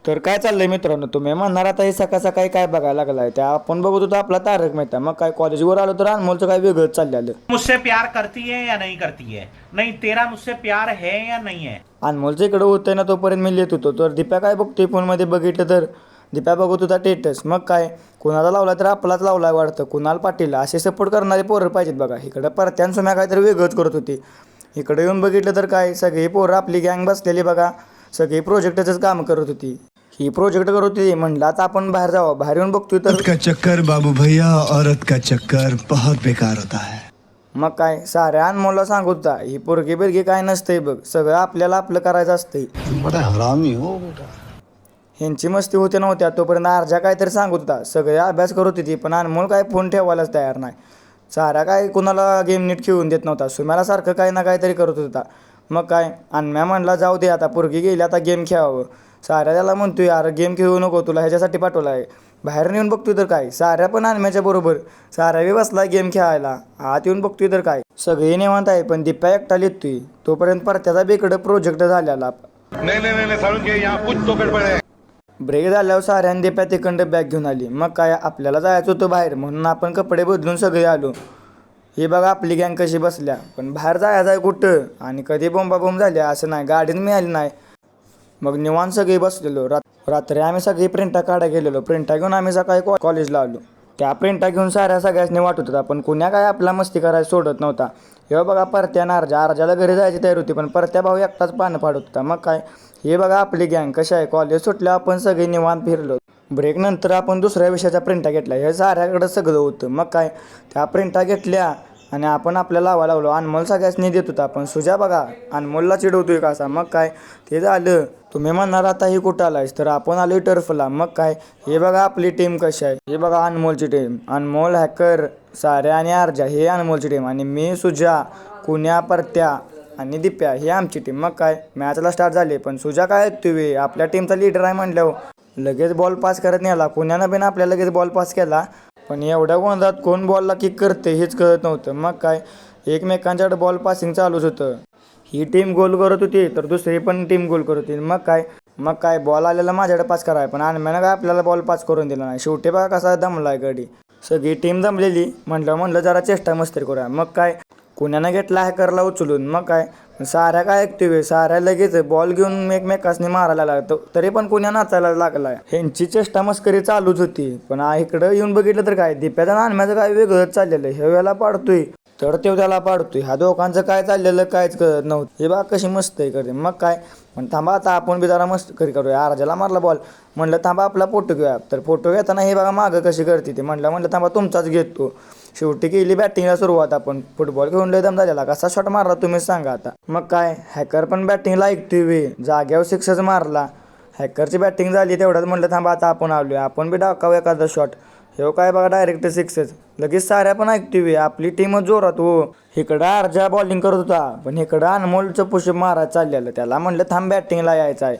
तर काय चाललंय मित्रांनो, तुम्ही म्हणणार आता हे सकाळ सकाळी काय बघायला लागलाय. त्या आपण बघत होतो आपला तारक मेहता. मग काय कॉलेजवर आलो तर अनमोलचं काय वेगळंच चाललेलं. मुझसे प्यार करती है या नहीं करती है, नहीं तेरा मुझसे प्यार है या नहीं है। अनमोलचं इकडं होतंय ना, तोपर्यंत मी लिहित होतो. तर दीप्या काय बघतोय फोनमध्ये बघितलं तर दीप्या बघत होता टेटस. मग काय कुणाला लावला तर आपलाच लावलाय वाटतं, कुणाल पाटील असे सपोर्ट करणारे पोरं पाहिजेत बघा. इकडं परत्यान सुम्या काहीतरी वेगळंच करत होती. इकडे येऊन बघितलं तर काय सगळी पोरं आपली गँग बसलेली बघा, सगळी प्रोजेक्टचंच काम करत होती. ही प्रोजेक्ट करत होती. म्हणलं आता आपण बाहेर जावं. बाहेर येऊन बघतोय तर का चक्कर बाबू भैया, औरत का चक्कर बहुत बेकार होता है। मग काय साऱ्या अनमोलला सांगत होता, ही पोरगी बिरगी काय नसतंय बघ, सगळं आपल्याला आपलं करायचं असतंय. बड़ा हरामी हो बेटा। ह्यांची मस्ती होते नव्हत्या तोपर्यंत अर्जा काहीतरी सांगत होता. सगळे अभ्यास करत होती पण अनमोल काय फोन ठेवायलाच तयार नाही. सारा काय कुणाला गेम नीट खेळून देत नव्हता. सुम्याला सारखं काही ना काहीतरी करत होता. मग काय अनम्या म्हणला जाऊ दे आता, पोरगी गेली आता गेम खेळावं. साऱ्या त्याला म्हणतोय यार गेम खेळू नको, तुला ह्याच्यासाठी पाठवला आहे. बाहेर नेऊन बघतोय तर काय साऱ्या पण अनम्याच्या बरोबर साऱ्या बी बसला गेम खेळायला. आत येऊन बघतोय तर काय सगळे निवांत आहे पण दीप्या एकटा लिहितोय. तोपर्यंत परत्याचा बेकडं प्रोजेक्ट झालेला. ब्रेक झाल्यावर साऱ्याने दीप्या तिकडं बॅग घेऊन आली. मग काय आपल्याला जायचं होतं बाहेर म्हणून आपण कपडे बदलून सगळे आलो. हे बघा आपली गँग कशी बसल्या. पण बाहेर जायचं आहे कुठं आणि कधी बोंबाबोंब झाल्या असं नाही, गाडीच मिळाली नाही. मग निवांत सगळे बसलेलो. रात्री आम्ही सगळी प्रिंटा काढायला गेलेलो. प्रिंटा घेऊन आम्ही सकाळी कॉलेजला आलो. त्या प्रिंटा घेऊन सगळ्यांनी वाटत होता पण कुण्या काय आपला मस्ती करायला सोडत नव्हता. हे बघा परत्या अर्जाला घरी जायची तयार होती पण परत्या भाऊ एकटाच पानं पाडत होता. मग काय हे बघा आपली गँग कशी आहे. कॉलेज सुटल्या आपण सगळे निवांत फिरलो. ब्रेक नंतर आपण दुसऱ्या विषयाच्या प्रिंटा घेतल्या. हे साऱ्याकडं सगळं होतं. मग काय त्या प्रिंटा घेतल्या आणि आपण आपल्याला लावायला लावलो. अनमोल सगळ्यांनी देत होता पण सुजा बघा अनमोलला चिडवतोय कसा. मग काय ते झालं. तुम्ही म्हणणार आता हे कुठं आलायस, तर आपण आलोय टर्फला. मग काय हे बघा आपली टीम कशी आहे. हे बघा अनमोलची टीम, अनमोल, हॅकर, साऱ्या आणि अर्जा हे अनमोलची टीम आणि मी, सुजा, कुण्या, परत्या आणि दीप्या ही आमची टीम. मग काय मॅचला स्टार्ट झाले पण सुजा काय तुम्ही आपल्या टीमचा लीडर आहे म्हणल्यावर लगेच बॉल पास करत नेला. कुण्यानं पण आपल्याला लगेच बॉल पास केला पण एवढ्या गोंधळात कोण बॉलला किक करते हेच कळत नव्हतं. मग काय एकमेकांच्याकडे बॉल पासिंग चालूच होतं. ही टीम गोल करत होती तर दुसरी पण टीम गोल करत होती. मग काय बॉल आलेला माझ्याकडे पास कराय पण अनम्यानं काय आपल्याला बॉल पास करून दिला नाही. शेवटी बघा कसा दमलाय गडी. सगळी टीम दमलेली. म्हणलं जरा चेष्टा मस्ती करूया. मग काय कुण्यानं घेतला हॅकरला उचलून. मग काय साऱ्या काय ऐकतोय, साऱ्या लगेच बॉल घेऊन एकमेकासनी मारायला लागतो तरी पण कुण्या नाचायला लागलाय. ह्यांची चेष्टा मस्करी चालूच होती. पण इकडं येऊन बघितलं तर काय दीप्याचं आणि अनम्याचं काय वेगळंच चाललेलं. हे वेळेला पाडतोय तर ते त्याला पाडतोय. ह्या दोघांचं काय चाललेलं काहीच कळत नव्हतं. हे बघा कशी मस्त आहे करते. मग काय पण थांबा आता आपण बी जरा मस्त करूया. अर्जाला मारला बॉल. म्हणलं थांबा आपला फोटो घेऊया. तर फोटो घेताना हे बघा मागं कशी करते ते. म्हणलं थांबा तुमचाच घेतो. शेवटी केली बॅटिंगला सुरुवात. आपण फुटबॉल घेऊन लय दम झालेला. कसा शॉट मारला तुम्हीच सांगा आता. मग काय हॅकर पण बॅटिंगला ऐकतोय वे, जाग्यावर सिक्सच मारला. हॅकरची बॅटिंग झाली तेवढ्यात म्हणलं थांबा आता आपण आलोय, आपण बी टाकावं एखादा शॉट. हे काय बघा डायरेक्ट सिक्सच. लगेच साऱ्या पण ऐकतोय आपली टीमच जोरात हो. इकडं अर्जा बॉलिंग करत होता पण इकडं अनमोलचं पुशअप मारायला चाललेलं. त्याला म्हणलं थांब बॅटिंगला यायचं आहे.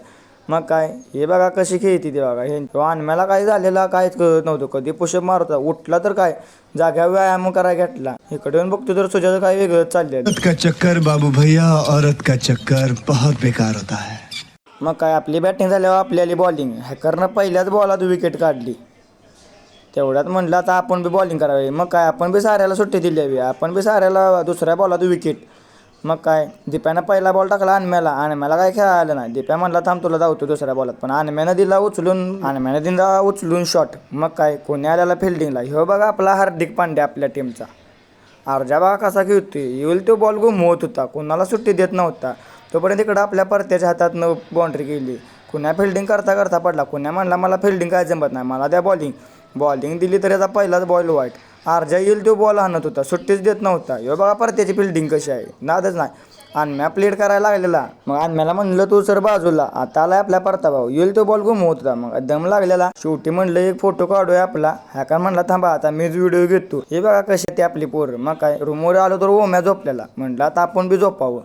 मग काय हे बघा कशी खेळती ते बघा. हे अनम्याला काय झालेला काहीच कळत नव्हतं. कधी पुशअप मारत होता, उठला तर काय जाग्यावर व्यायाम करायला घेतला. इकडे येऊन बघतो तर सुजाचं काय वेगळंच चाललेलं. औरत का चक्कर बाबू भैया, औरत का चक्कर बहुत बेकार होता है। मग काय आपली बॅटिंग झाल्यावर आपल्याला बॉलिंग. हॅकरनं पहिल्याच बॉलात विकेट काढली. तेवढ्यात म्हणलं आता आपण बी बॉलिंग करावी. मग काय आपण बी साऱ्याला सुट्टी दिली हवी. आपण बी साऱ्याला दुसऱ्या बॉलात विकेट. मग काय दीप्यानं पहिला बॉल टाकला अनम्याला काय खेळायला नाही. दीप्या म्हणला थांब तुला धावतो दुसऱ्या बॉलात पण अनम्यानं दिला उचलून शॉट. मग काय कोणी आल्याला फिल्डिंगला. ह्यो बघा आपला हार्दिक पांड्या आपल्या टीमचा. अर्जा बघा कसा खेळतोय. येईल तो बॉल घुमवत होता, कोणाला सुट्टी देत नव्हता. तोपर्यंत इकडं आपल्या परत्याच्या हातातनं बाउंड्री केली. कुण्या फिल्डिंग करता पडला. कुण्या म्हणला मला फिल्डिंग काय जमत नाही, मला द्या बॉलिंग दिली तर याचा पहिलाच बॉल वाईट. अर्जा येईल तो बॉल आणत होता, सुट्टीच देत नव्हता. ह्यो बघा परत्याची फिल्डिंग कशी आहे, नादच नाही. अनम्या प्लेट करायला लागलेला. मग अनम्याला म्हणलं तू सर बाजूला, आता आलाय आपल्या परता भाऊ. येईल तो बॉल घुमवत होता. मग दम लागलेला. शेवटी म्हणलं एक फोटो काढूया आपला. हॅकर म्हणला थांबा आता मीच व्हिडिओ घेतो. हे बघा कशी ते आपली पोरं. मग काय रूमवर आलो तर ओम्या झोपलेला. म्हणलं आता आपण बी झोपावं.